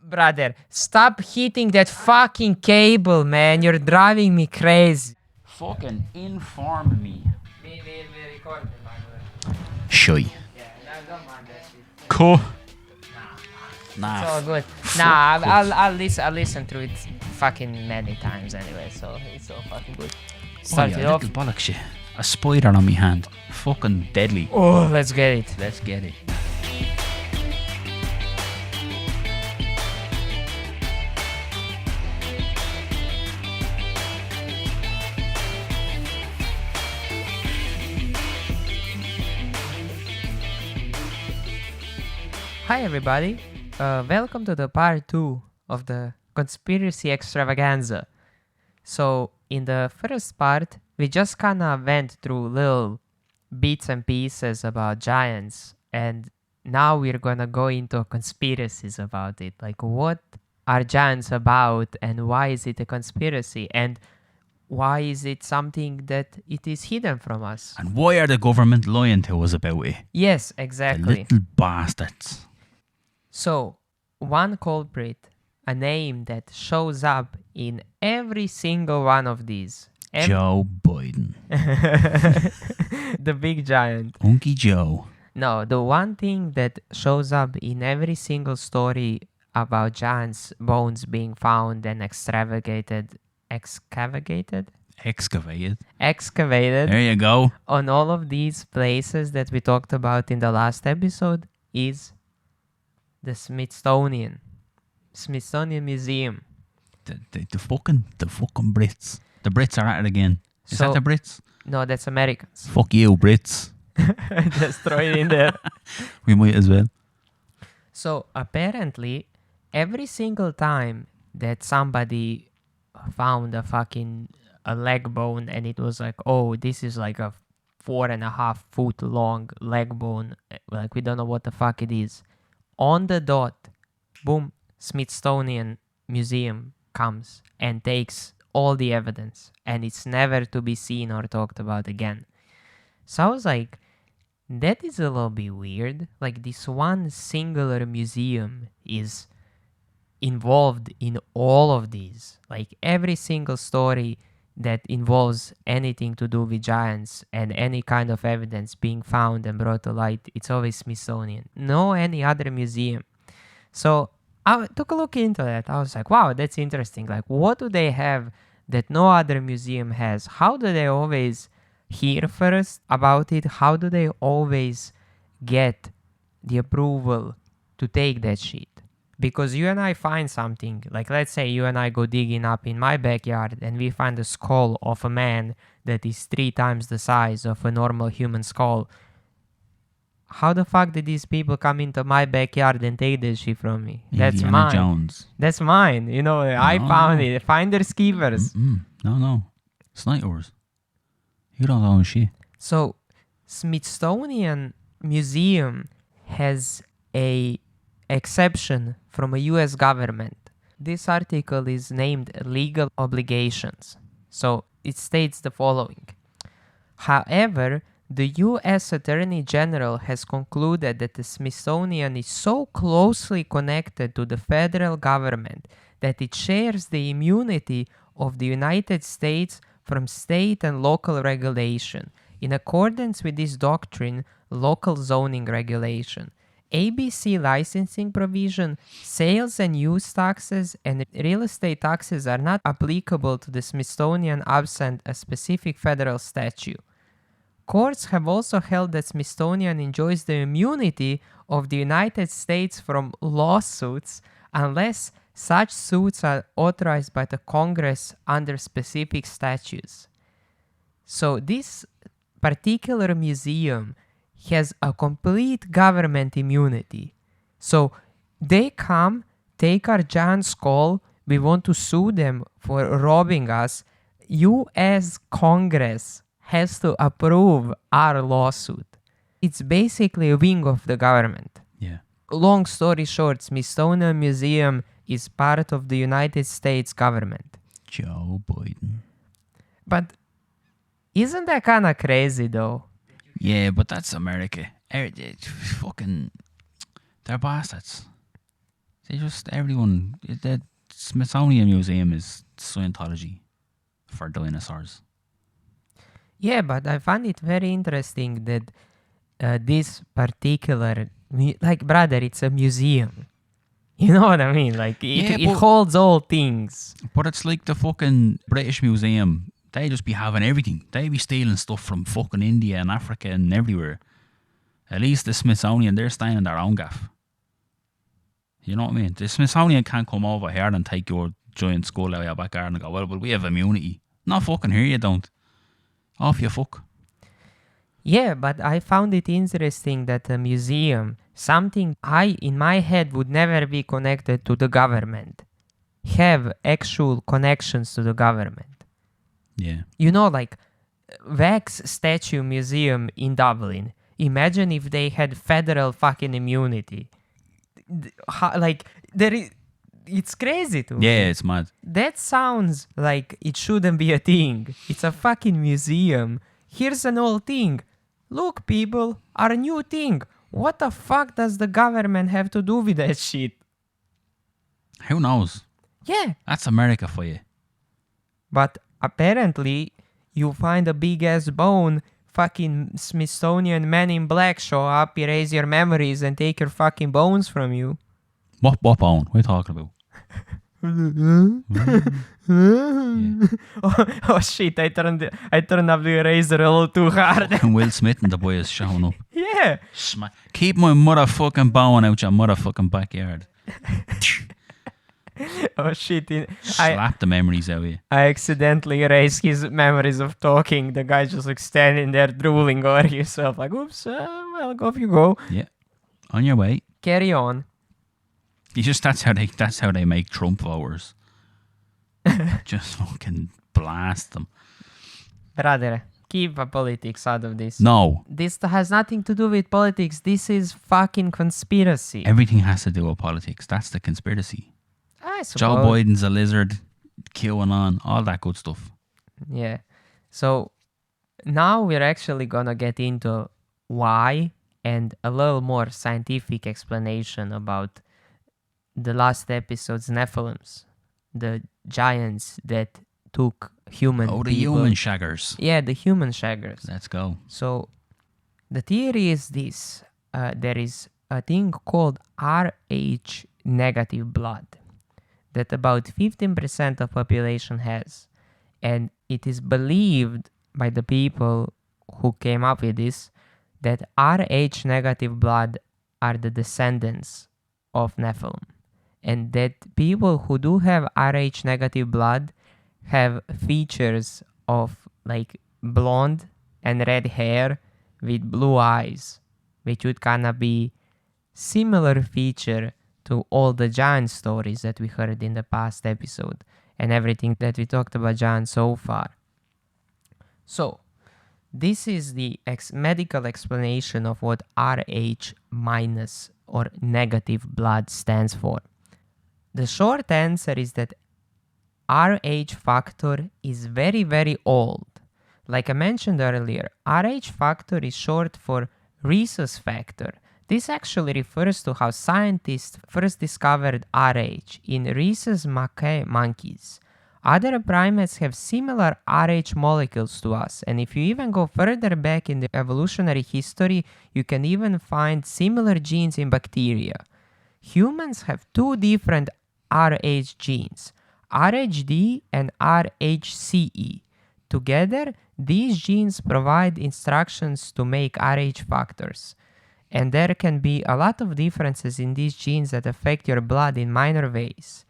Brother, stop hitting that fucking cable, man. You're driving me crazy. Fucking inform me. We recording, by the way. Shy. Yeah, don't mind that shit. Cool. It's all Nah. good. Fuck Nah, off. I'll listen to it fucking many times anyway, so it's all fucking good. Oh, Start yeah, it off. little bollock shit. A spider on me hand. Fucking deadly. Oh, let's get it. Let's get it. Hi, everybody. Welcome to the part 2 of the conspiracy extravaganza. So, in the first part, we just kind of went through little bits and pieces about giants, and now we're gonna go into conspiracies about it. Like, what are giants about, and why is it a conspiracy, and why is it something that it is hidden from us? And why are the government lying to us about it? Yes, The exactly. little bastards. So, one culprit, a name that shows up in every single one of these. Joe Biden. The big giant. Unky Joe. No, the one thing that shows up in every single story about giants' bones being found and excavated Excavated. excavated There you go. on all of these places that we talked about in the last episode is the Smithsonian Museum. The fucking Brits. The Brits are at it again. Is So- that the Brits? No, that's Americans. Fuck you, Brits. Just throw it in there. We might as well. So apparently, every single time that somebody found a leg bone and it was like, oh, this is like a 4.5 foot long leg bone, like we don't know what the fuck it is. On the dot, boom, Smithsonian Museum comes and takes all the evidence, and it's never to be seen or talked about again. So I was like, that is a little bit weird. Like, this one singular museum is involved in all of these. Like, every single story that involves anything to do with giants and any kind of evidence being found and brought to light, it's always Smithsonian. No any other museum. So I took a look into that. I was like, wow, that's interesting. Like, what do they have that no other museum has? How do they always hear first about it? How do they always get the approval to take that shit? Because you and I find something, like let's say you and I go digging up in my backyard and we find a skull of a man that is 3 times the size of a normal human skull. How the fuck did these people come into my backyard and take this shit from me? That's Indiana mine. Jones. That's mine. You know, I No. found it. Finders keepers. No. It's not yours. You don't own shit. So, Smithsonian Museum has a exception from a US government. This article is named Legal Obligations. So, it states the following. However, the US Attorney General has concluded that the Smithsonian is so closely connected to the federal government that it shares the immunity of the United States from state and local regulation. In accordance with this doctrine, local zoning regulation, ABC licensing provision, sales and use taxes, and real estate taxes are not applicable to the Smithsonian absent a specific federal statute. Courts have also held that Smithsonian enjoys the immunity of the United States from lawsuits unless such suits are authorized by the Congress under specific statutes. So this particular museum has a complete government immunity. So they come, take our giant skull, we want to sue them for robbing us. US Congress has to approve our lawsuit. It's basically a wing of the government. Yeah. Long story short, Smithsonian Museum is part of the United States government. Joe Biden. But isn't that kind of crazy though? Yeah, but that's America. Fucking, they're bastards. The Smithsonian Museum is Scientology for dinosaurs. Yeah, but I find it very interesting that this particular, like, brother, it's a museum. You know what I mean? Like, it but- holds all things. But it's like the fucking British Museum. They just be having everything. They be stealing stuff from fucking India and Africa and everywhere. At least the Smithsonian, they're staying in their own gaff. You know what I mean? The Smithsonian can't come over here and take your giant skull out of your back garden and go, well, we have immunity. No fucking here you don't. Off you fuck. Yeah, but I found it interesting that a museum, something I, in my head, would never be connected to the government, have actual connections to the government. Yeah. You know, like Wax Statue Museum in Dublin. Imagine if they had federal fucking immunity. It's crazy to me. Yeah, it's mad. That sounds like it shouldn't be a thing. It's a fucking museum. Here's an old thing. Look, people, our new thing. What the fuck does the government have to do with that shit? Who knows? Yeah, That's America for you. but apparently you find a big ass bone, fucking Smithsonian Men in Black show up, erase your memories and take your fucking bones from you. What bone? What are you talking about? Oh shit, I turned up the eraser a little too hard. And Will Smith and the boys showing up. Yeah. Keep my motherfucking bone out your motherfucking backyard. Oh shit. Slap the memories out of you. I accidentally erased his memories of talking. The guy just like standing there drooling over himself like, oops, well, off you go. Yeah. On your way. Carry on. That's how they make Trump voters. Just fucking blast them. Brother, keep the politics out of this. No. This has nothing to do with politics. This is fucking conspiracy. Everything has to do with politics. That's the conspiracy. I suppose. Joe Biden's a lizard, QAnon, all that good stuff. Yeah. So now we're actually gonna get into why and a little more scientific explanation about the last episode's Nephilims, the giants that took human Oh, the people. human shaggers. Yeah, the human shaggers. Let's go. So the theory is this. There is a thing called Rh negative blood that about 15% of population has. And it is believed by the people who came up with this that Rh negative blood are the descendants of Nephilim. And that people who do have Rh negative blood have features of like blonde and red hair with blue eyes, which would kind of be similar feature to all the giant stories that we heard in the past episode and everything that we talked about giants so far. So, this is the medical explanation of what Rh minus or negative blood stands for. The short answer is that Rh factor is very, very old. Like I mentioned earlier, Rh factor is short for rhesus factor. This actually refers to how scientists first discovered Rh in rhesus macaque monkeys. Other primates have similar Rh molecules to us, and if you even go further back in the evolutionary history, you can even find similar genes in bacteria. Humans have two different Rh genes, Rhd and Rhce. Together, these genes provide instructions to make Rh factors. And there can be a lot of differences in these genes that affect your blood in minor ways.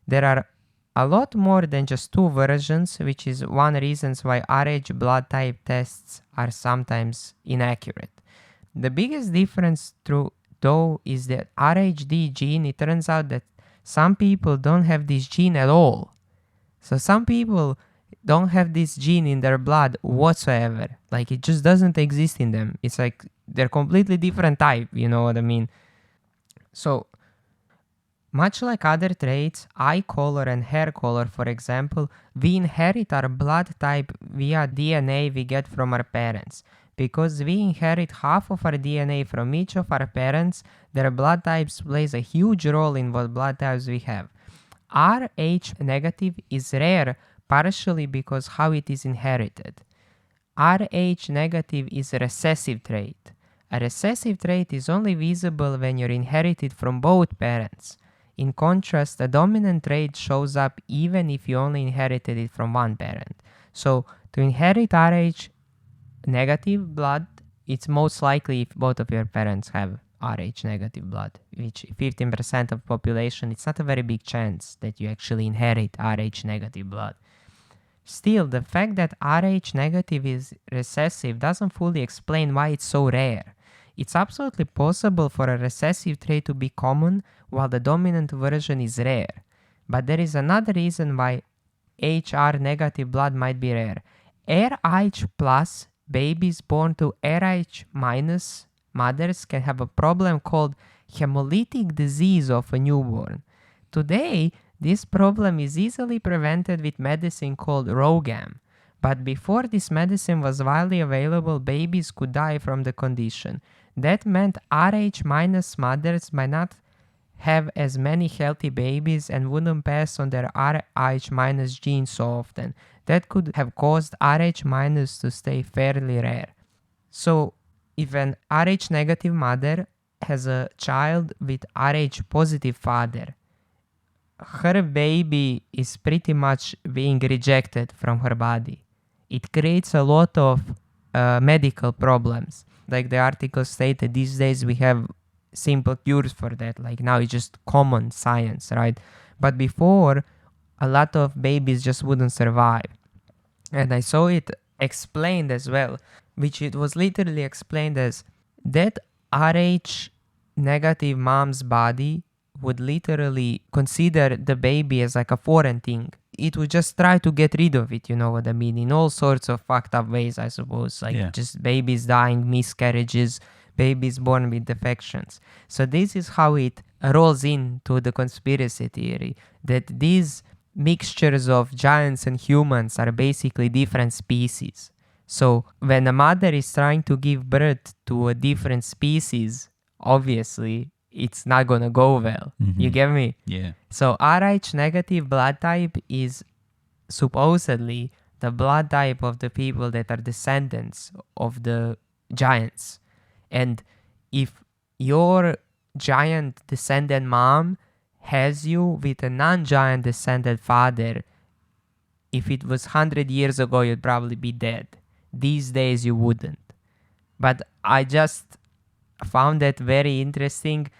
There are a lot more than just two versions, which is one reason why Rh blood type tests are sometimes inaccurate. The biggest difference though is that Rhd gene, it turns out that some people don't have this gene at all. So some people don't have this gene in their blood whatsoever. Like it just doesn't exist in them. It's like they're completely different type, you know what I mean? So much like other traits, eye color and hair color, for example, we inherit our blood type via DNA we get from our parents. Because we inherit half of our DNA from each of our parents, their blood types plays a huge role in what blood types we have. Rh negative is rare partially because how it is inherited. Rh negative is a recessive trait. A recessive trait is only visible when you're inherited from both parents. In contrast, a dominant trait shows up even if you only inherited it from one parent. So, to inherit Rh negative blood, it's most likely if both of your parents have Rh negative blood, which 15% of population, it's not a very big chance that you actually inherit Rh negative blood. Still, the fact that Rh negative is recessive doesn't fully explain why it's so rare. It's absolutely possible for a recessive trait to be common while the dominant version is rare. But there is another reason why HR negative blood might be rare. RH plus babies born to RH minus mothers can have a problem called hemolytic disease of a newborn. Today, this problem is easily prevented with medicine called RhoGAM. But before this medicine was widely available, babies could die from the condition. That meant Rh minus mothers might not have as many healthy babies and wouldn't pass on their Rh minus gene so often. That could have caused Rh minus to stay fairly rare. So, if an Rh negative mother has a child with Rh positive father, her baby is pretty much being rejected from her body. It creates a lot of medical problems. Like the article stated, these days we have simple cures for that. Like now it's just common science, right? But before, a lot of babies just wouldn't survive. And I saw it explained as well, which it was literally explained as that Rh negative mom's body would literally consider the baby as like a foreign thing. It would just try to get rid of it, you know what I mean? In all sorts of fucked up ways, I suppose. Like just babies dying, miscarriages, babies born with defections. So this is how it rolls into the conspiracy theory, that these mixtures of giants and humans are basically different species. So when a mother is trying to give birth to a different species, obviously it's not gonna go well. Mm-hmm. You get me? Yeah. So Rh negative blood type is supposedly the blood type of the people that are descendants of the giants. And if your giant descendant mom has you with a non-giant descendant father, if it was 100 years ago, you'd probably be dead. These days, you wouldn't. But I just found that very interesting.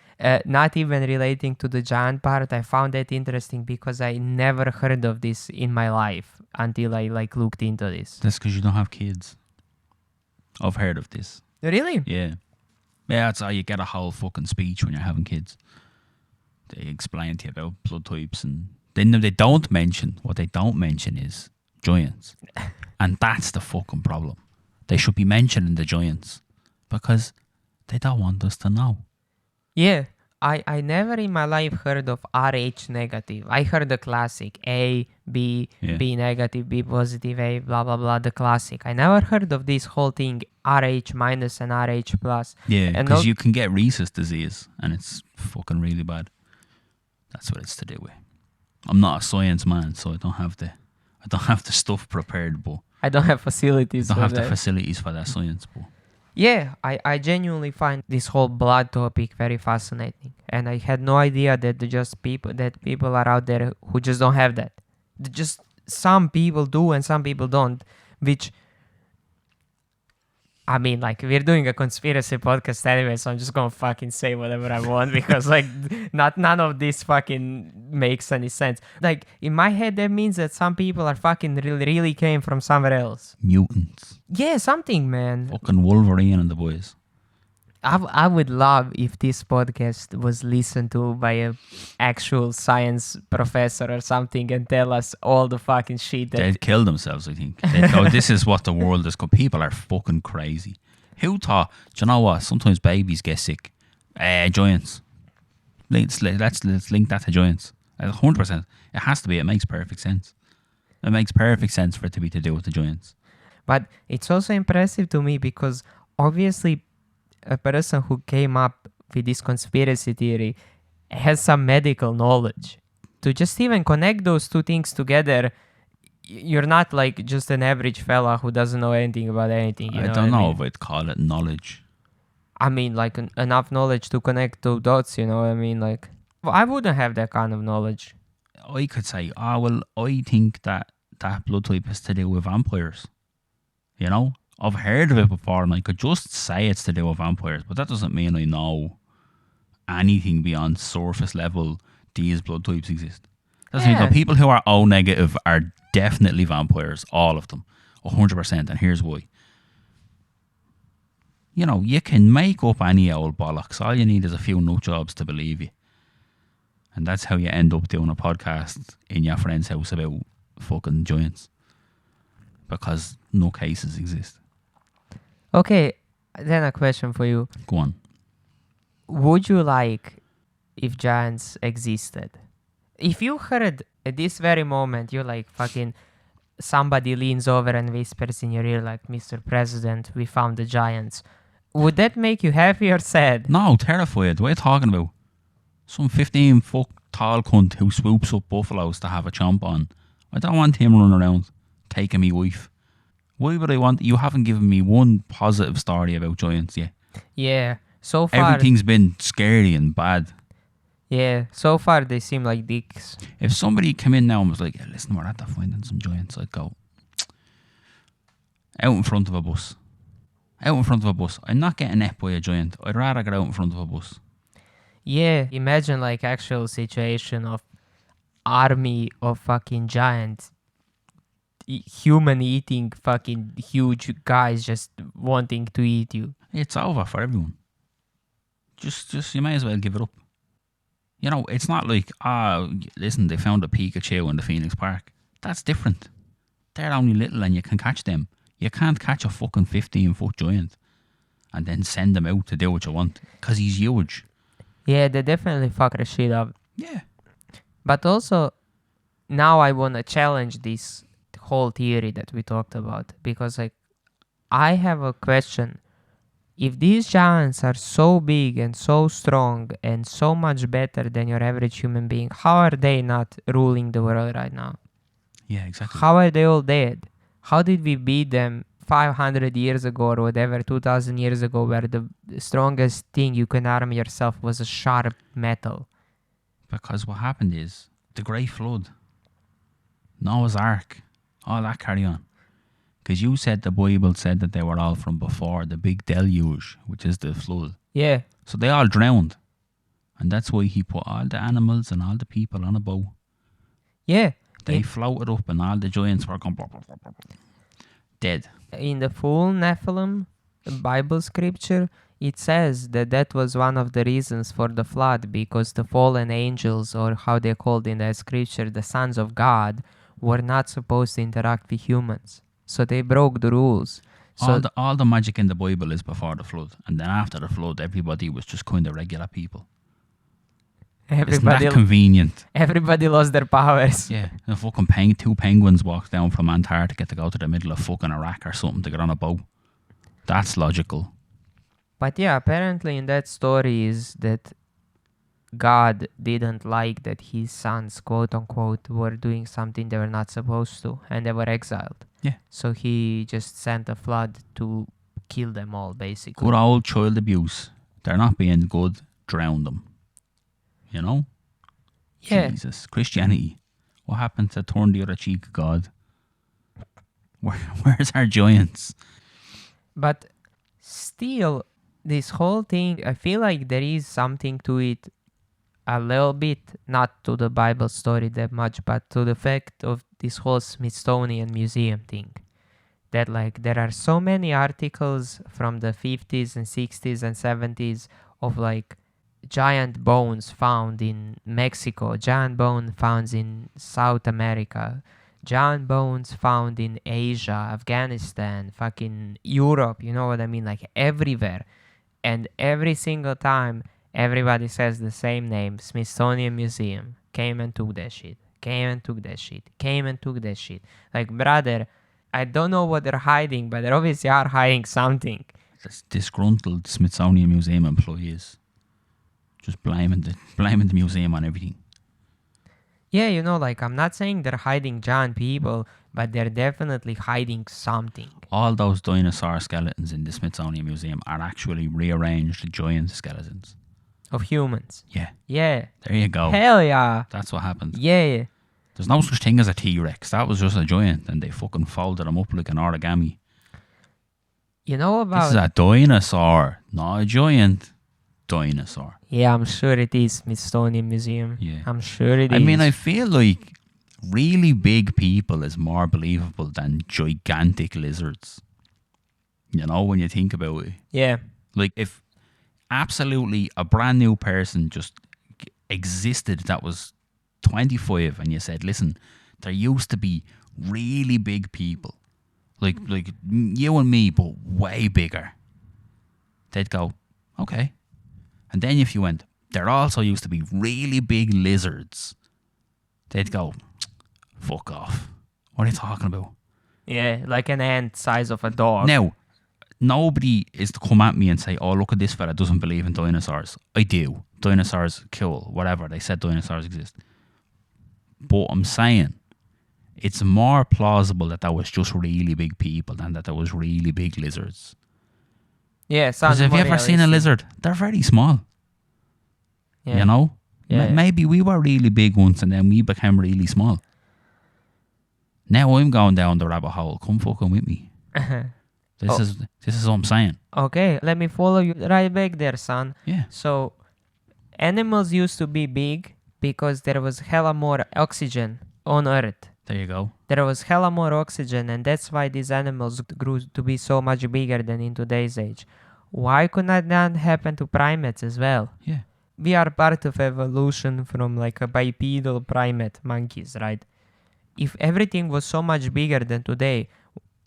Not even relating to the giant part, I found that interesting because I never heard of this in my life until I looked into this. That's because you don't have kids. I've heard of this. Really? Yeah. Yeah, that's how you get a whole fucking speech when you're having kids. They explain to you about blood types, and then they don't mention, what they don't mention is giants. And that's the fucking problem. They should be mentioning the giants because they don't want us to know. Yeah, I never in my life heard of Rh negative. I heard the classic A, B, B negative, B positive, A, blah, blah, blah, the classic. I never heard of this whole thing, Rh minus and Rh plus. Yeah, because you can get Rhesus disease and it's fucking really bad. That's what it's to do with. I'm not a science man, so I don't have the stuff prepared, but I don't have facilities. I don't have the facilities for that science, but yeah, I genuinely find this whole blood topic very fascinating, and I had no idea that people are out there who just don't have that. Just some people do and some people don't, which, I mean, we're doing a conspiracy podcast anyway, so I'm just gonna fucking say whatever I want because none of this fucking makes any sense. In my head, that means that some people are fucking really came from somewhere else. Mutants. Yeah, something, man. Fucking Wolverine and the boys. I would love if this podcast was listened to by a actual science professor or something and tell us all the fucking shit. They'd kill themselves, I think. This is what the world is called. People are fucking crazy. Who thought, do you know what? Sometimes babies get sick. Giants. Let's link that to giants. 100%. It has to be. It makes perfect sense. It makes perfect sense for it to be to do with the giants. But it's also impressive to me because obviously a person who came up with this conspiracy theory has some medical knowledge. To just even connect those two things together, you're not like just an average fella who doesn't know anything about anything. You I know don't what I know mean? if I'd call it knowledge. I mean, like enough knowledge to connect two dots. You know what I mean? Like, I wouldn't have that kind of knowledge. I could say, well, I think that blood type is to do with vampires. You know? I've heard of it before and I could just say it's to do with vampires, but that doesn't mean I know anything beyond surface level these blood types exist. Doesn't mean Yeah. the people who are O negative are definitely vampires, all of them. 100%, and here's why. You know, you can make up any old bollocks. All you need is a few nut jobs to believe you. And that's how you end up doing a podcast in your friend's house about fucking giants. Because no cases exist. Okay, then a question for you. Go on. Would you like if giants existed? If you heard at this very moment, you're like fucking somebody leans over and whispers in your ear like, Mr. President, we found the giants. Would that make you happy or sad? No, terrified. What are you talking about? Some 15-foot tall cunt who swoops up buffaloes to have a chomp on. I don't want him running around taking me wife. Why would I want... You haven't given me one positive story about giants yet. Yeah, so far. Everything's been scary and bad. Yeah, so far they seem like dicks. If somebody came in now and was like, yeah, listen, we're after finding some giants, I'd go, out in front of a bus. Out in front of a bus. I'm not getting ate by a giant. I'd rather get out in front of a bus. Yeah, imagine like actual situation of army of fucking giants. Human eating fucking huge guys just wanting to eat you. It's over for everyone. Just you may as well give it up. You know, it's not like, listen, they found a Pikachu in the Phoenix Park. That's different. They're only little and you can catch them. You can't catch a fucking 15-foot giant and then send them out to do what you want because he's huge. Yeah, they definitely fuck the shit up. Yeah. But also, now I want to challenge this whole theory that we talked about because, like, I have a question. If these giants are so big and so strong and so much better than your average human being, how are they not ruling the world right now? Yeah, exactly. How are they all dead? How did we beat them 500 years ago or whatever, 2000 years ago, where the strongest thing you can arm yourself was a sharp metal? Because what happened is the Great Flood, Noah's Ark, all that carry on. Because you said the Bible said that they were all from before the big deluge, which is the flood. Yeah. So they all drowned. And that's why he put all the animals and all the people on a boat. Yeah. They floated up and all the giants were going blah, blah, blah, blah, blah. Dead. In the full Nephilim Bible scripture, it says that that was one of the reasons for the flood, because the fallen angels, or how they're called in that scripture, the sons of God, were not supposed to interact with humans. So they broke the rules. So All the magic in the Bible is before the flood. And then after the flood, everybody was just kind of regular people. Isn't that convenient? Everybody lost their powers. Yeah. And fucking two penguins walked down from Antarctica to go to the middle of fucking Iraq or something to get on a boat. That's logical. But yeah, apparently in that story is that God didn't like that his sons, quote unquote, were doing something they were not supposed to, and they were exiled. Yeah. So he just sent a flood to kill them all, basically. Good old child abuse. They're not being good. Drown them. You know? Yeah. Jesus. Christianity. What happened to turn the other cheek, God? Where's our giants? But still, this whole thing, I feel like there is something to it a little bit, not to the Bible story that much, but to the fact of this whole Smithsonian Museum thing. That like there are so many articles from the 50s and 60s and 70s of like giant bones found in Mexico, giant bone found in South America, giant bones found in Asia, Afghanistan, fucking Europe, you know what I mean? Like everywhere. And every single time, everybody says the same name, Smithsonian Museum. Came and took that shit. Came and took that shit. Came and took that shit. Like, brother, I don't know what they're hiding, but they obviously are hiding something. This disgruntled Smithsonian Museum employees just blaming the museum on everything. Yeah, you know, like I'm not saying they're hiding giant people, but they're definitely hiding something. All those dinosaur skeletons in the Smithsonian Museum are actually rearranged giant skeletons. Of humans. Yeah, Yeah. there you go. Hell yeah. That's what happened. Yeah. There's no such thing as a T-Rex. That was just a giant, and they fucking folded them up like an origami. You know This about... is a dinosaur, not a giant dinosaur. Yeah, I'm sure it is Smithsonian Museum. Yeah. I'm sure it is. I mean, I feel like really big people is more believable than gigantic lizards. You know, when you think about it. Yeah. Like, if absolutely a brand new person just existed that was 25 and you said, listen, there used to be really big people. Like you and me, but way bigger. They'd go, okay. And then if you went, there also used to be really big lizards. They'd go, fuck off. What are you talking about? Yeah, like an ant size of a dog. Now, nobody is to come at me and say, oh, look at this fella doesn't believe in dinosaurs. I do. Dinosaurs cool, whatever. They said dinosaurs exist. But I'm saying, it's more plausible that there was just really big people than that there was really big lizards. Yeah, sounds Because have you more ever seen a realistic. lizard? They're very small. Yeah. You know? Yeah. Maybe we were really big once and then we became really small. Now I'm going down the rabbit hole. Come fucking with me. This is what I'm saying. Okay, let me follow you right back there, son. Yeah. So, animals used to be big because there was hella more oxygen on Earth. There you go. There was hella more oxygen, and that's why these animals grew to be so much bigger than in today's age. Why could not that happen to primates as well? Yeah. We are part of evolution from like a bipedal primate monkeys, right? If everything was so much bigger than today,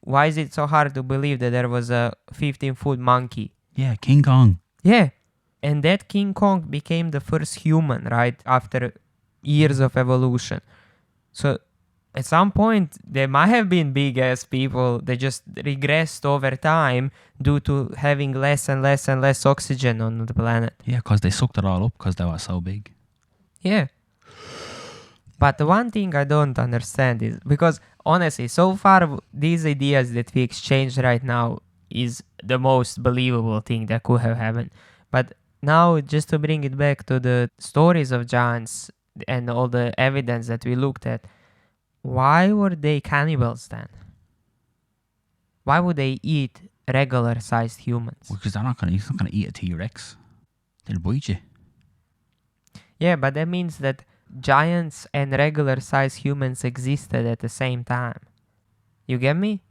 why is it so hard to believe that there was a 15-foot monkey? Yeah, King Kong. Yeah. And that King Kong became the first human, right? After years of evolution. So at some point, there might have been big ass people that just regressed over time due to having less and less and less oxygen on the planet. Yeah, because they sucked it all up because they were so big. Yeah. But the one thing I don't understand is because honestly, so far these ideas that we exchange right now is the most believable thing that could have happened. But now, just to bring it back to the stories of giants and all the evidence that we looked at, why were they cannibals then? Why would they eat regular sized humans? Because he's not gonna eat a T-Rex. They'll bite you. Yeah, but that means that giants and regular sized humans existed at the same time. You get me?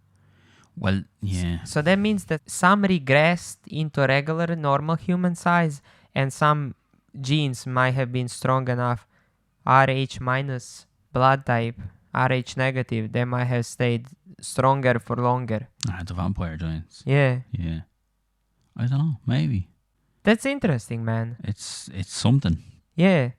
Well, yeah. So that means that some regressed into regular normal human size and some genes might have been strong enough. Rh minus blood type, Rh negative, they might have stayed stronger for longer. The vampire giants. Yeah. Yeah. I don't know. Maybe. That's interesting, man. It's something. Yeah.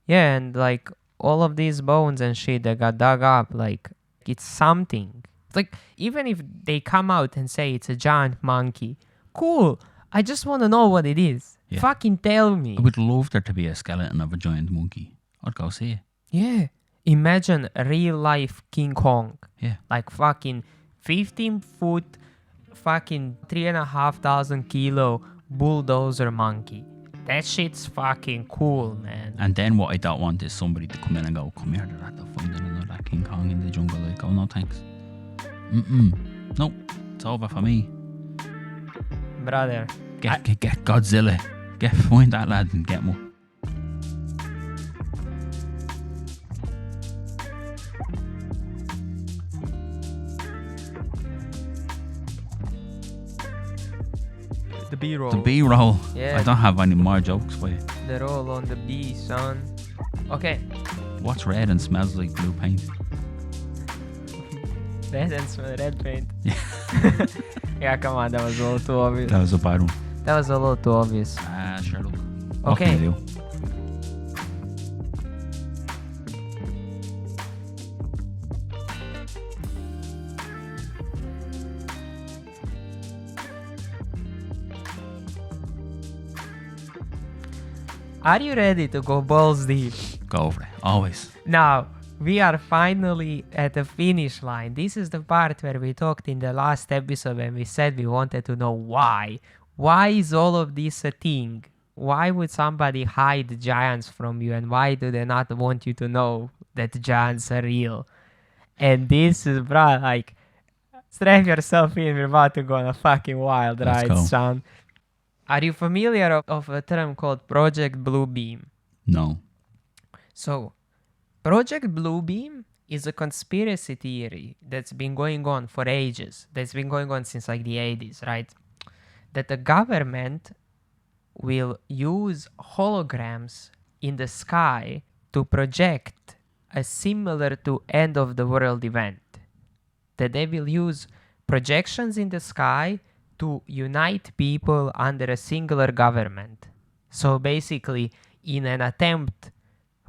Yeah, and like all of these bones and shit that got dug up, like it's something. Like even if they come out and say it's a giant monkey, cool. I just want to know what it is. Yeah. Fucking tell me. I would love there to be a skeleton of a giant monkey. I'd go see it. Yeah. Imagine a real life King Kong. Yeah. Like fucking 15 foot, fucking 3,500 kilo bulldozer monkey. That shit's fucking cool, man. And then what I don't want is somebody to come in and go, come here, they're at the finding another King Kong in the jungle. Like, oh no, thanks. Nope. It's over for me. Brother. Get Godzilla. Find that lad and get him. The B-roll. The B-roll. Yeah. I don't have any more jokes for you. The roll on the B, son. Okay. What's red and smells like blue paint? Red and smell red paint. Yeah. Yeah, come on. That was a little too obvious. That was a bad one. That was a little too obvious. Sure, look. What Okay. can you do? Are you ready to go balls deep? Go for it. Always. Now, we are finally at the finish line. This is the part where we talked in the last episode when we said we wanted to know why. Why is all of this a thing? Why would somebody hide giants from you, and why do they not want you to know that giants are real? And this is, bruh, like, strap yourself in. We're about to go on a fucking wild Let's ride, go. son. Are you familiar of a term called Project Bluebeam? No. So, Project Bluebeam is a conspiracy theory that's been going on for ages. That's been going on since like the 80s, right? That the government will use holograms in the sky to project a similar to end of the world event. That they will use projections in the sky to unite people under a singular government. So basically, in an attempt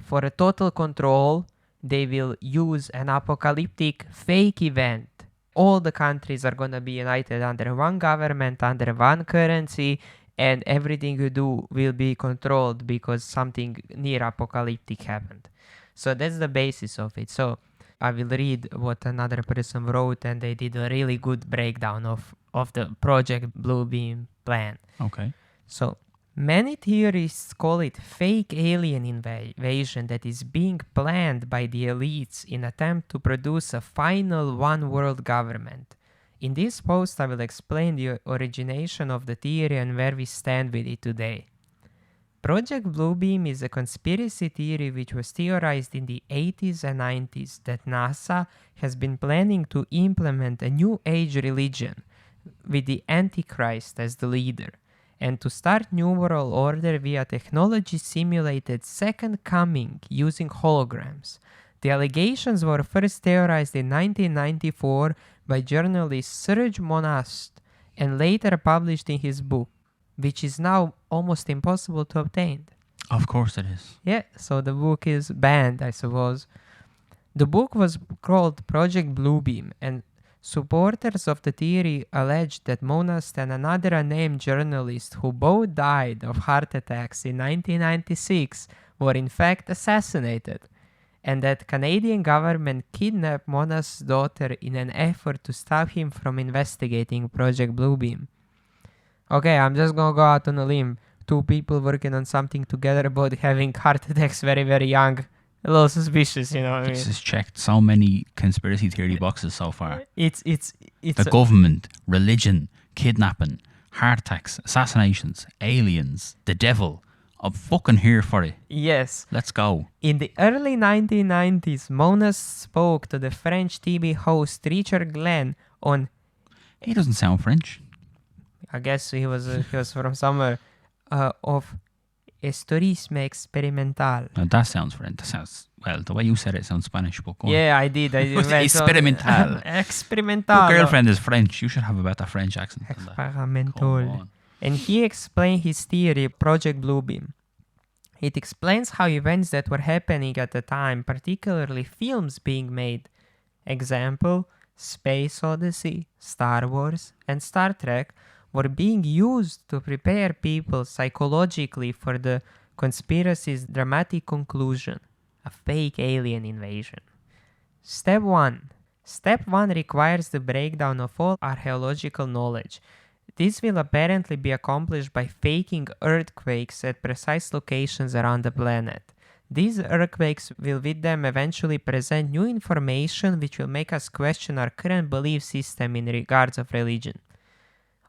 for a total control, they will use an apocalyptic fake event. All the countries are going to be united under one government, under one currency, and everything you do will be controlled because something near apocalyptic happened. So that's the basis of it. So I will read what another person wrote, and they did a really good breakdown of the Project Bluebeam plan. Okay. So many theorists call it fake alien invasion that is being planned by the elites in attempt to produce a final one world government. In this post, I will explain the origination of the theory and where we stand with it today. Project Bluebeam is a conspiracy theory which was theorized in the 80s and 90s that NASA has been planning to implement a new age religion with the Antichrist as the leader, and to start New World Order via technology simulated Second Coming using holograms. The allegations were first theorized in 1994 by journalist Serge Monast and later published in his book, which is now almost impossible to obtain. Of course it is. Yeah, so the book is banned, I suppose. The book was called Project Bluebeam, and supporters of the theory alleged that Monast and another unnamed journalist who both died of heart attacks in 1996 were in fact assassinated, and that Canadian government kidnapped Monast's daughter in an effort to stop him from investigating Project Bluebeam. Okay, I'm just gonna go out on a limb. Two people working on something together about having heart attacks very, very young. A little suspicious, you know what I mean? This has checked so many conspiracy theory boxes so far. It's The government, religion, kidnapping, heart attacks, assassinations, aliens, the devil. I'm fucking here for it. yes. Let's go. In the early 1990s, Monast spoke to the French TV host Richard Glenn on, He doesn't sound French. I guess he was from somewhere, of Historisme Experimental. No, that sounds French. That sounds, well, the way you said it sounds Spanish, but go on. Yeah, I did. Experimental. Experimental. Your girlfriend is French. You should have a better French accent than that. Experimental. Come on. And he explained his theory, Project Bluebeam. It explains how events that were happening at the time, particularly films being made, example, Space Odyssey, Star Wars, and Star Trek, were being used to prepare people psychologically for the conspiracy's dramatic conclusion, a fake alien invasion. Step 1. Step 1 requires the breakdown of all archaeological knowledge. This will apparently be accomplished by faking earthquakes at precise locations around the planet. These earthquakes will with them eventually present new information which will make us question our current belief system in regards of religion.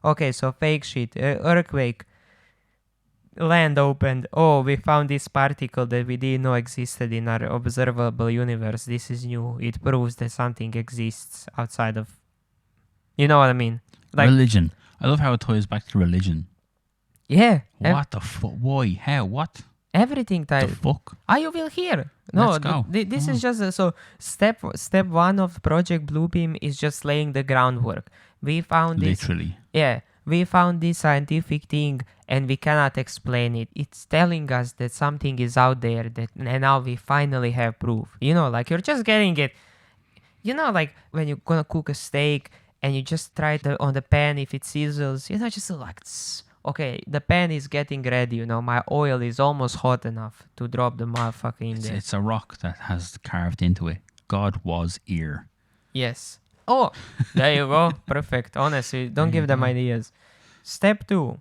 Okay, so fake shit, earthquake, land opened, oh, we found this particle that we didn't know existed in our observable universe. This is new. It proves that something exists outside of, you know what I mean? Like, religion. I love how it ties back to religion. yeah, What the fuck? Why? How? What? everything The tied. fuck? You will hear. No, Let's go. This is just so step 1 of Project Bluebeam is just laying the groundwork. We found this. Literally. Yeah, we found this scientific thing and we cannot explain it. It's telling us that something is out there and now we finally have proof. You know, like you're just getting it. You know, like when you're gonna cook a steak and you just try it on the pan, if it sizzles, you know, just like, okay, the pan is getting ready, you know, my oil is almost hot enough to drop the motherfucker in there. It's a rock that has carved into it. God was here. Yes. Oh, there you go. Perfect. Honestly, don't give them ideas. Step 2.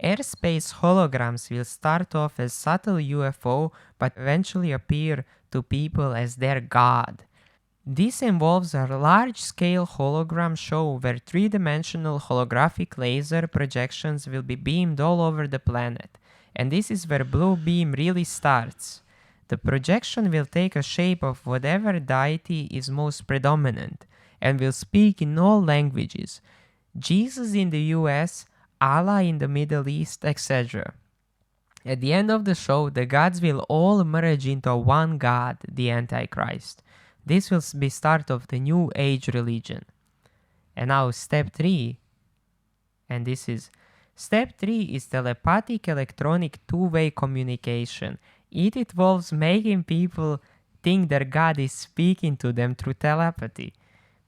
Airspace holograms will start off as subtle UFO but eventually appear to people as their god. This involves a large-scale hologram show where three-dimensional holographic laser projections will be beamed all over the planet. And this is where Blue Beam really starts. The projection will take a shape of whatever deity is most predominant and will speak in all languages. Jesus in the US, Allah in the Middle East, etc. At the end of the show, the gods will all merge into one god, the Antichrist. This will be start of the New Age religion. And now step 3. And this is step 3 is telepathic electronic two-way communication. It involves making people think their God is speaking to them through telepathy,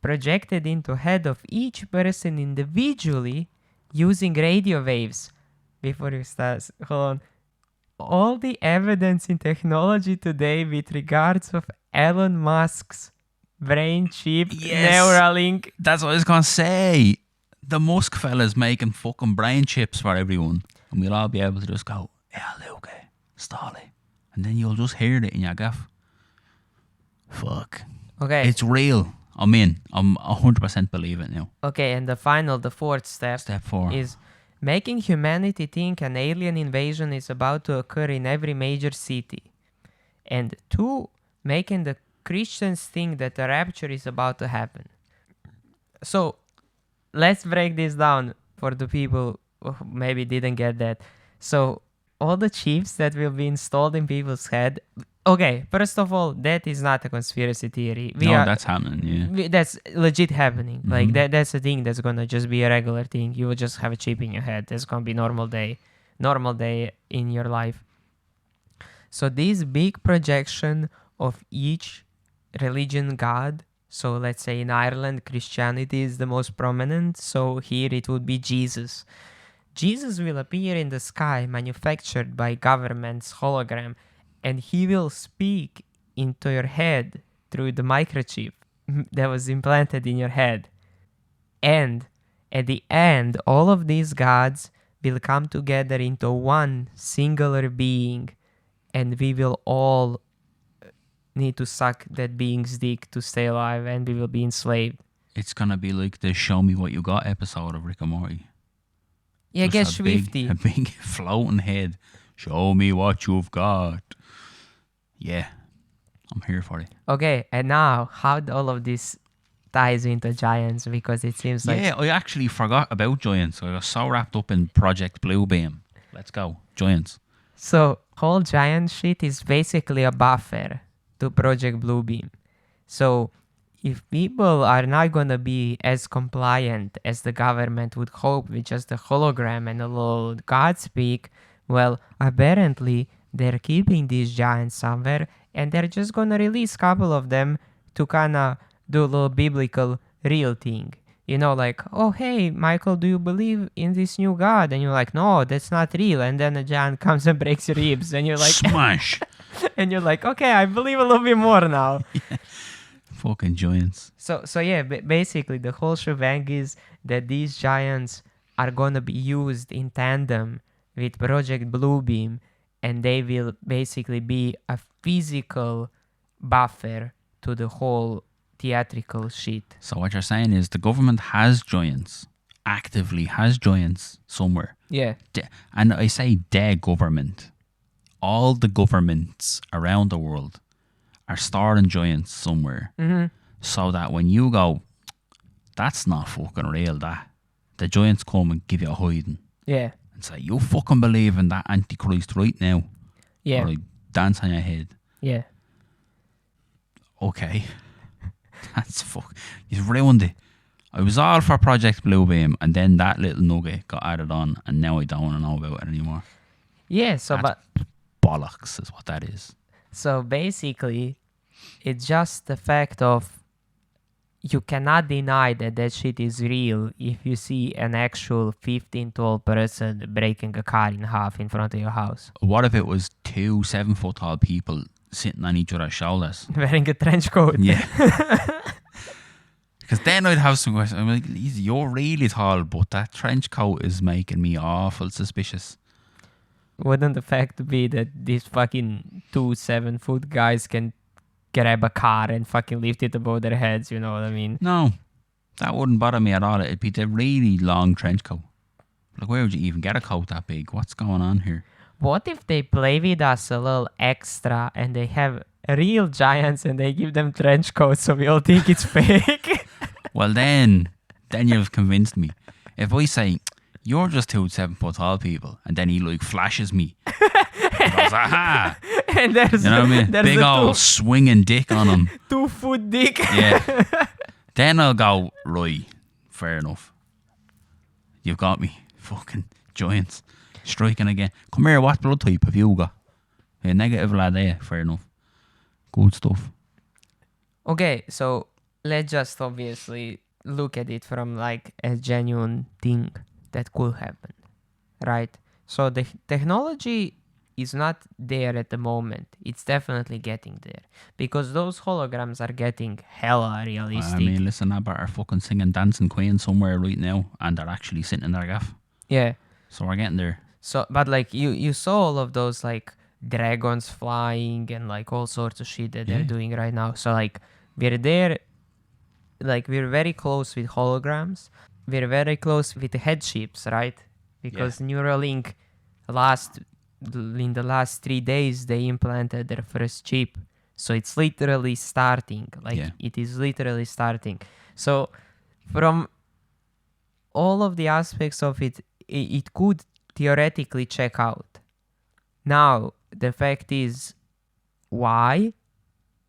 projected into head of each person individually using radio waves. Before you start, hold on. All the evidence in technology today with regards of Elon Musk's brain chip, Neuralink. That's what I was going to say. The Musk fella's making fucking brain chips for everyone. And we'll all be able to just go, yeah, Luke, Stolly. And then you'll just hear it in your gaff. Fuck. Okay. It's real. I'm in. I'm 100% believe it now. Okay, and the fourth step. Step 4. Is making humanity think an alien invasion is about to occur in every major city. And 2, making the Christians think that the rapture is about to happen. So, let's break this down for the people who maybe didn't get that. So, all the chips that will be installed in people's head. Okay, first of all, that is not a conspiracy theory. That's happening, yeah. That's legit happening. Like that's a thing that's gonna just be a regular thing. You will just have a chip in your head. That's gonna be normal day in your life. So this big projection of each religion god. So let's say in Ireland, Christianity is the most prominent. So here it would be Jesus. Jesus will appear in the sky, manufactured by government's hologram, and he will speak into your head through the microchip that was implanted in your head. And at the end, all of these gods will come together into one singular being, and we will all need to suck that being's dick to stay alive, and we will be enslaved. It's gonna be like the Show Me What You Got episode of Rick and Morty. Yeah, Just get a swifty. a big floating head. Show me what you've got. Yeah, I'm here for it. Okay, and now how all of this ties into Giants, because it seems like... Yeah, I actually forgot about Giants. I was so wrapped up in Project Bluebeam. Let's go, Giants. So, whole Giant shit is basically a buffer to Project Bluebeam. So, if people are not gonna be as compliant as the government would hope with just a hologram and a little Godspeak, well, apparently they're keeping these giants somewhere, and they're just gonna release a couple of them to kinda do a little biblical real thing. You know, like, oh, hey, Michael, do you believe in this new God? And you're like, no, that's not real. And then a giant comes and breaks your ribs, and you're like... Smash! And you're like, okay, I believe a little bit more now. Fucking Giants. So yeah, basically the whole shebang is that these giants are gonna be used in tandem with Project Bluebeam, and they will basically be a physical buffer to the whole theatrical shit. So what you're saying is the government has Giants, actively has Giants somewhere. Yeah. And I say the government. All the governments around the world are storing Giants somewhere. Mm-hmm. So that when you go, that's not fucking real, that. The Giants come and give you a hiding. Yeah. And say, you fucking believe in that Antichrist right now. Yeah. Or I dance on your head. Yeah. Okay. That's fuck. You've ruined it. I was all for Project Bluebeam, and then that little nugget got added on, and now I don't want to know about it anymore. Yeah, so That's bollocks is what that is. So basically, it's just the fact of you cannot deny that shit is real if you see an actual 15-tall person breaking a car in half in front of your house. What if it was 2 7-foot tall people sitting on each other's shoulders? Wearing a trench coat. Yeah. Because then I'd have some questions. I'm like, you're really tall, but that trench coat is making me awful suspicious. Wouldn't the fact be that these fucking 2 7-foot guys can grab a car and fucking lift it above their heads, you know what I mean? No, that wouldn't bother me at all. It'd be the really long trench coat. Like, where would you even get a coat that big? What's going on here? What if they play with us a little extra and they have real giants and they give them trench coats so we all think it's fake? Well, then you've convinced me. If I say, you're just 2 7-foot tall people, and then he like flashes me, and goes, aha! And there's, You know what I mean? there's Big a old swinging dick on him. 2-foot dick. Yeah. Then I'll go, right, fair enough. You've got me. Fucking giants. Striking again. Come here, what blood type have you got? A negative lad there, fair enough. Good stuff. Okay, so let's just obviously look at it from like a genuine thing that could happen, right? So the technology is not there at the moment. It's definitely getting there because those holograms are getting hella realistic. I mean, listen, I better fucking singing Dancing Queen somewhere right now, and they're actually sitting in their gaff. Yeah. So we're getting there. So, but like you saw all of those like dragons flying and like all sorts of shit that they're Yeah. doing right now. So like we're there, like we're very close with holograms. We're very close with the headships, right? Because Neuralink in the last 3 days they implanted their first chip. So it's literally starting. Like Yeah. it is literally starting. So from all of the aspects of it, it could theoretically check out. Now, the fact is, why?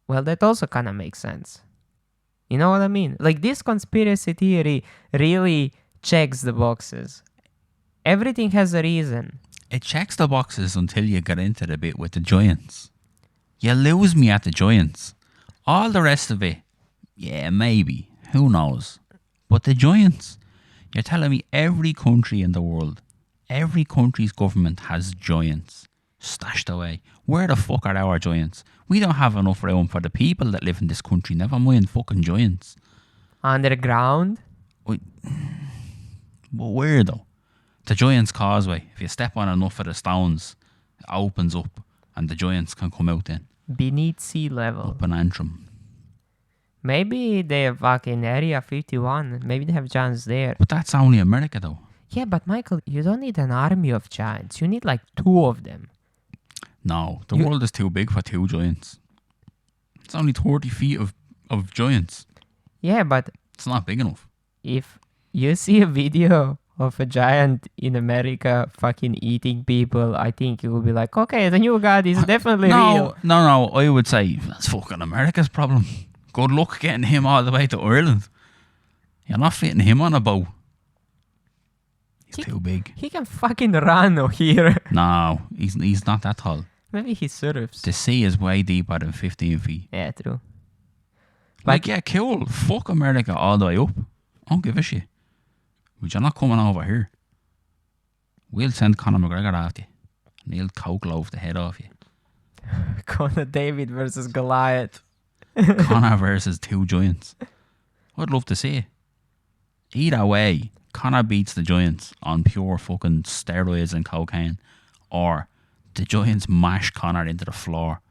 Well, that also kind of makes sense. You know what I mean? Like, this conspiracy theory really checks the boxes. Everything has a reason. It checks the boxes until you get into the bit with the giants. You lose me at the giants. All the rest of it, yeah, maybe. Who knows? But the giants, you're telling me every country in the world, every country's government has giants stashed away. Where the fuck are our giants? We don't have enough room for the people that live in this country, never mind fucking giants. Underground? But where though? The Giants Causeway. If you step on enough of the stones, it opens up and the giants can come out then. Beneath sea level. Up in Antrim. Maybe they have fucking Area 51. Maybe they have giants there. But that's only America though. Yeah, but Michael, you don't need an army of giants. You need like 2 of them. No, the You- world is too big for 2 giants. It's only 30 feet of giants. Yeah, but It's not big enough. if you see a video of a giant in America fucking eating people, I think you will be like, okay, the new god is definitely real. No, I would say that's fucking America's problem. Good luck getting him all the way to Ireland. You're not fitting him on a boat. He's too big. He can fucking run here. No, he's not that tall. Maybe he surfs. The sea is way deeper than 15 feet. Yeah, true. Like, yeah, cool. Fuck America all the way up. I don't give a shit. But you're not coming over here. We'll send Conor McGregor after you. And he'll coke loaf the head off you. Conor David versus Goliath. Conor versus 2 giants. I'd love to see it. Either way, Conor beats the giants on pure fucking steroids and cocaine. Or the giants mash Conor into the floor.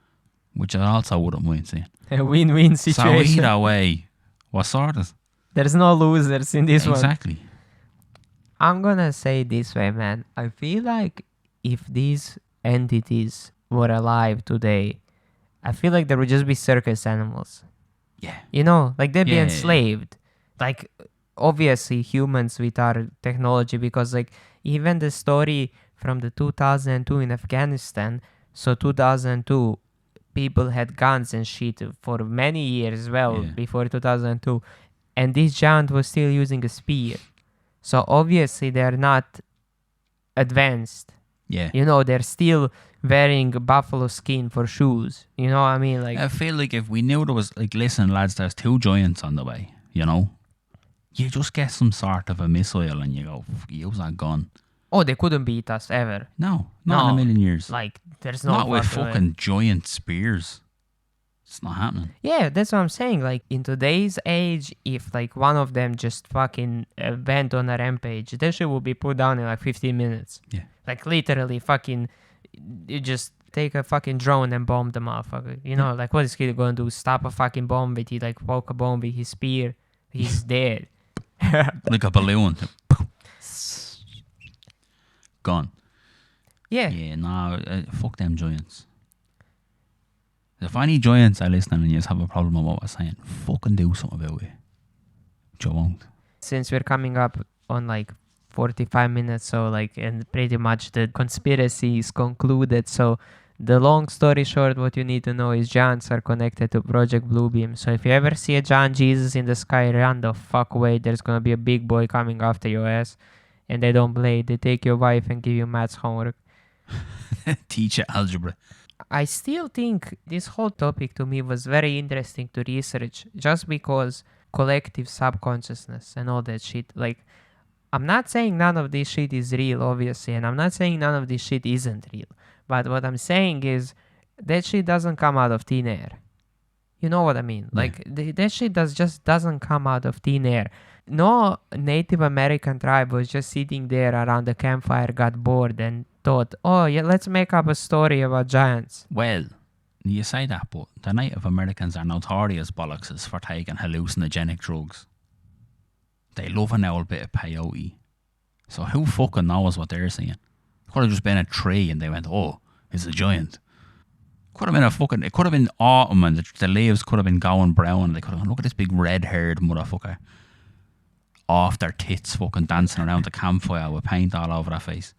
Which I also wouldn't mind seeing. A win-win So situation. either way, what sort of... There's no losers in this one. Exactly. I'm gonna say this way, man. I feel like if these entities were alive today, I feel like there would just be circus animals. Yeah. You know, like they'd be Yeah. enslaved. Like, obviously, humans with our technology, because, like, even the story from the 2002 in Afghanistan, so 2002, people had guns and shit for many years, well, Yeah. before 2002, and this giant was still using a spear. So, obviously, they're not advanced. Yeah. You know, they're still wearing buffalo skin for shoes. You know what I mean? Like, I feel like if we knew there was, like, listen, lads, there's 2 giants on the way. you know? You just get some sort of a missile and you go, use that gun. Oh, they couldn't beat us ever. No, not in a million years. Like, there's no not with fucking way. fucking giant spears. It's not happening. Yeah, that's what I'm saying. Like, in today's age, if like one of them just fucking went on a rampage, that shit will be put down in like 15 minutes. Yeah. Like, literally, fucking, you just take a fucking drone and bomb the motherfucker. You know, like, what is he gonna do? Stop a fucking bomb with he, like, poke a bomb with his spear. He's dead. Like a balloon. Gone. Yeah. Yeah, no, fuck them giants. If any giants are listening and you have a problem with what we're saying, fucking do something about it. But you won't. Since we're coming up on like 45 minutes, so like, and pretty much the conspiracy is concluded. So the long story short, what you need to know is giants are connected to Project Bluebeam. So if you ever see a giant Jesus in the sky, run the fuck away. There's gonna be a big boy coming after your ass. And they don't play. They take your wife and give you maths homework. Teach you algebra. I still think this whole topic to me was very interesting to research just because collective subconsciousness and all that shit. Like, I'm not saying none of this shit is real, obviously, and I'm not saying none of this shit isn't real. But what I'm saying is that shit doesn't come out of thin air. You know what I mean? Like, that shit just doesn't come out of thin air. No Native American tribe was just sitting there around the campfire, got bored, and thought, oh, yeah, let's make up a story about giants. Well, you say that, but the Native Americans are notorious bollockses for taking hallucinogenic drugs. They love an old bit of peyote. So who fucking knows what they're seeing? It could have just been a tree and they went, oh, it's a giant. Could have been it could have been autumn and the leaves could have been going brown and they could have gone, look at this big red-haired motherfucker off their tits fucking dancing around the campfire with paint all over their face.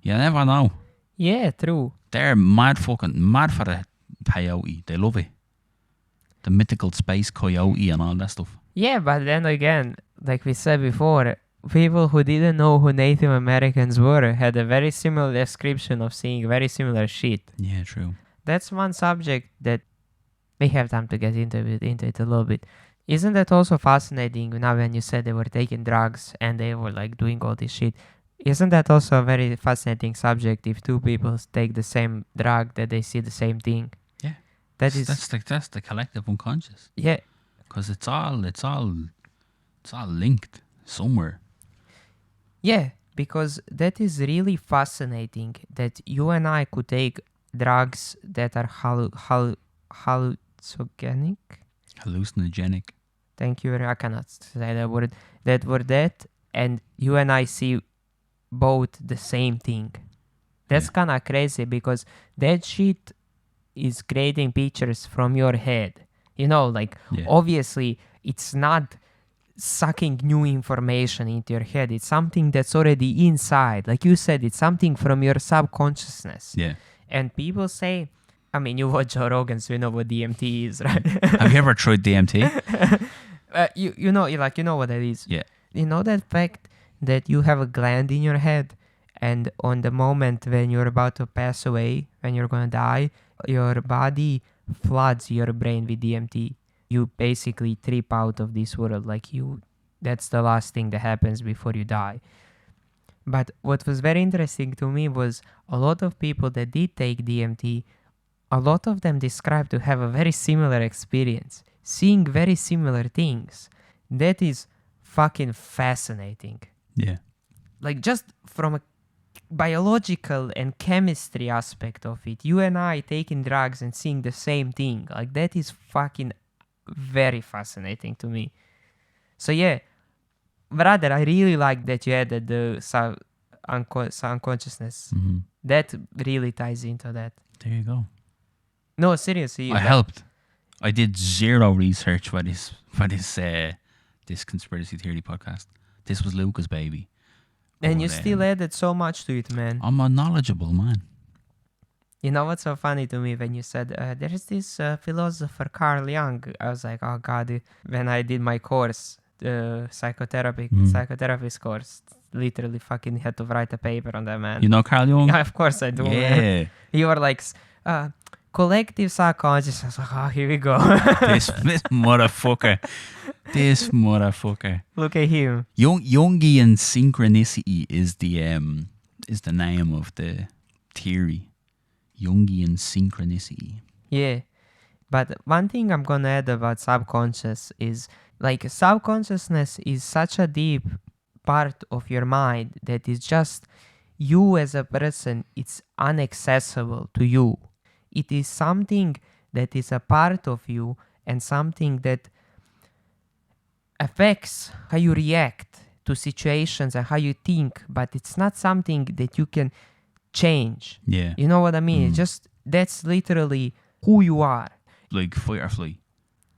You never know. Yeah, true. They're mad for the peyote. They love it. The mythical space coyote and all that stuff. Yeah, but then again, like we said before, people who didn't know who Native Americans were had a very similar description of seeing very similar shit. Yeah, true. That's one subject that we have time to get into it a little bit. Isn't that also fascinating now when you said they were taking drugs and they were like doing all this shit? Isn't that also a very fascinating subject if two people take the same drug that they see the same thing? Yeah. That's the collective unconscious. Yeah. Because it's all linked somewhere. Yeah, because that is really fascinating that you and I could take drugs that are hallucinogenic. Hallucinogenic. Thank you. I cannot say that word. That were that, and you and I see both the same thing. That's kind of crazy because that shit is creating pictures from your head. You know, like obviously it's not sucking new information into your head. It's something that's already inside. Like you said, it's something from your subconsciousness. Yeah. And people say, I mean, you watch Joe Rogan, so you know what DMT is, right? Have you ever tried DMT? You know what that is. Yeah. You know that fact that you have a gland in your head, and on the moment when you're about to pass away, when you're gonna die, your body floods your brain with DMT. You basically trip out of this world. That's the last thing that happens before you die. But what was very interesting to me was a lot of people that did take DMT, a lot of them described to have a very similar experience, seeing very similar things. That is fucking fascinating. Yeah. Like, just from a biological and chemistry aspect of it, you and I taking drugs and seeing the same thing, like, that is fucking very fascinating to me. So yeah, brother, I really like that you added the unconsciousness. Mm-hmm. That really ties into that. There you go. No, seriously. I helped. I did zero research for this conspiracy theory podcast. This was Luca's baby. And you still added so much to it, man. I'm a knowledgeable man. You know what's so funny to me when you said, there's this philosopher, Carl Jung. I was like, oh God, when I did my course, the psychotherapist course, literally fucking had to write a paper on that, man. You know Carl Jung? Yeah, of course I do. Yeah. Man. You were like, collective subconscious. I was like, oh, here we go. this motherfucker. This motherfucker. Look at him. Jungian synchronicity is the name of the theory. Jungian synchronicity. Yeah. But one thing I'm gonna add about subconscious is like subconsciousness is such a deep part of your mind that is just you as a person, it's inaccessible to you. It is something that is a part of you and something that affects how you react to situations and how you think, but it's not something that you can change. Yeah. You know what I mean? It's just that's literally who you are. Like fight or flight.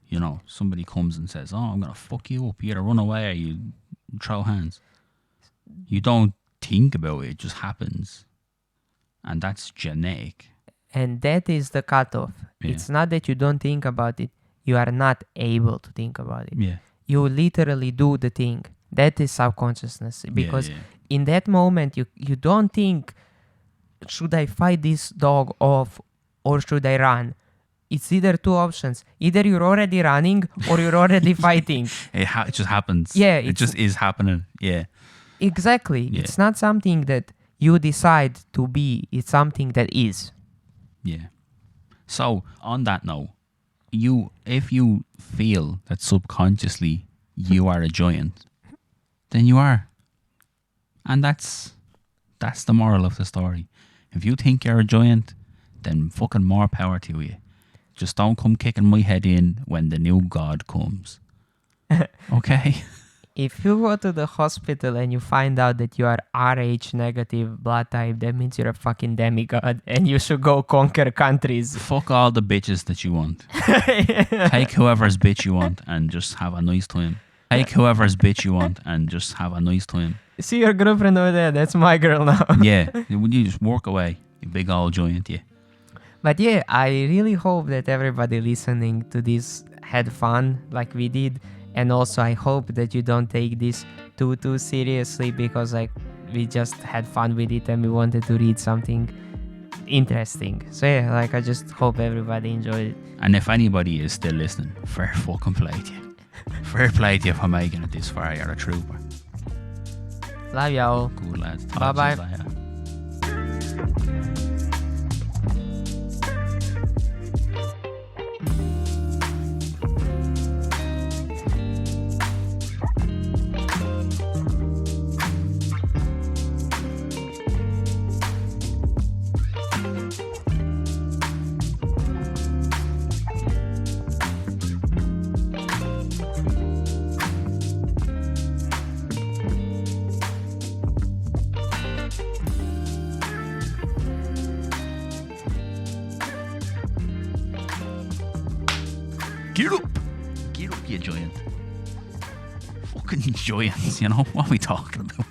You know, somebody comes and says, "Oh, I'm gonna fuck you up. You either run away or you throw hands." You don't think about it; it just happens, and that's genetic. And that is the cutoff. Yeah. It's not that you don't think about it, you are not able to think about it. Yeah. You literally do the thing. That is subconsciousness. Because in that moment, you don't think, should I fight this dog off or should I run? It's either two options. Either you're already running or you're already fighting. It just happens. Yeah, it just is happening. Yeah. Exactly. Yeah. It's not something that you decide to be. It's something that is. Yeah. So on that note, if you feel that subconsciously you are a giant, then you are. And that's the moral of the story. If you think you're a giant, then fucking more power to you. Just don't come kicking my head in when the new god comes. Okay? If you go to the hospital and you find out that you are Rh negative blood type, that means you're a fucking demigod and you should go conquer countries. Fuck all the bitches that you want. Take whoever's bitch you want and just have a nice time. Take whoever's bitch you want and just have a nice time. See your girlfriend over there, that's my girl now. Yeah, you just walk away, you big old giant, yeah. But yeah, I really hope that everybody listening to this had fun like we did. And also I hope that you don't take this too seriously, because like we just had fun with it and we wanted to read something interesting. So yeah, like I just hope everybody enjoyed it. And if anybody is still listening, fair fucking play to you. Fair play to you for making it this far, you're a trooper. Love y'all. Good lads. Bye-bye. Get up, you giant. Fucking giants, you know? What are we talking about?